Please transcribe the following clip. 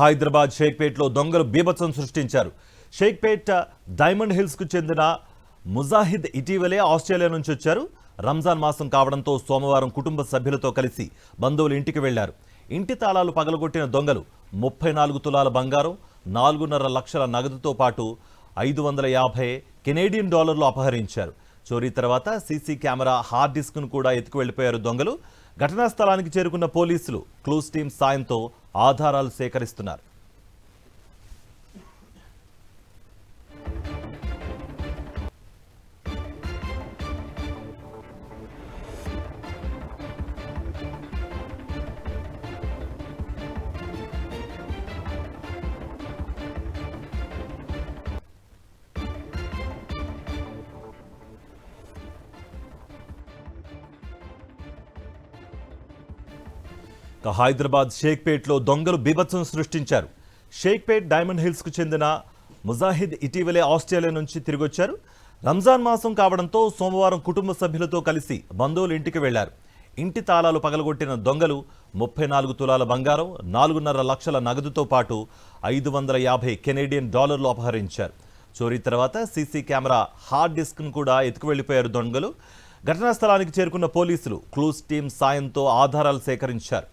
హైదరాబాద్ షేక్పేట్లో దొంగలు బీభత్సం సృష్టించారు. షేక్పేట్ డైమండ్ హిల్స్ కు చెందిన ముజాహిద్ ఇటీవలే ఆస్ట్రేలియా నుంచి వచ్చారు. రంజాన్ మాసం కావడంతో సోమవారం కుటుంబ సభ్యులతో కలిసి బంధువుల ఇంటికి వెళ్లారు. ఇంటి తాళాలు పగలగొట్టిన దొంగలు 34 తులాల బంగారం, 4.5 లక్షల నగదుతో పాటు 550 కెనేడియన్ డాలర్లు అపహరించారు. చోరీ తర్వాత సీసీ కెమెరా హార్డ్ డిస్క్ ను కూడా ఎత్తుకు వెళ్లిపోయారు దొంగలు. ఘటనా స్థలానికి చేరుకున్న పోలీసులు క్లూస్ టీం సాయంతో ఆధారాలు సేకరిస్తున్నారు. హైదరాబాద్ షేక్పేట్లో దొంగలు బీభత్సం సృష్టించారు. షేక్పేట్ డైమండ్ హిల్స్ కు చెందిన ముజాహిద్ ఇటీవలే ఆస్ట్రేలియా నుంచి తిరిగొచ్చారు. రంజాన్ మాసం కావడంతో సోమవారం కుటుంబ సభ్యులతో కలిసి బంధువుల ఇంటికి వెళ్లారు. ఇంటి తాళాలు పగలగొట్టిన దొంగలు 34 తులాల బంగారం, 4.5 లక్షల నగదుతో పాటు 550 కెనేడియన్ డాలర్లు అపహరించారు. చోరీ తర్వాత సీసీ కెమెరా హార్డ్ డిస్క్ ను కూడా ఎత్తుకు వెళ్లిపోయారు దొంగలు. ఘటనా స్థలానికి చేరుకున్న పోలీసులు క్లూస్ టీం సాయంతో ఆధారాలు సేకరించారు.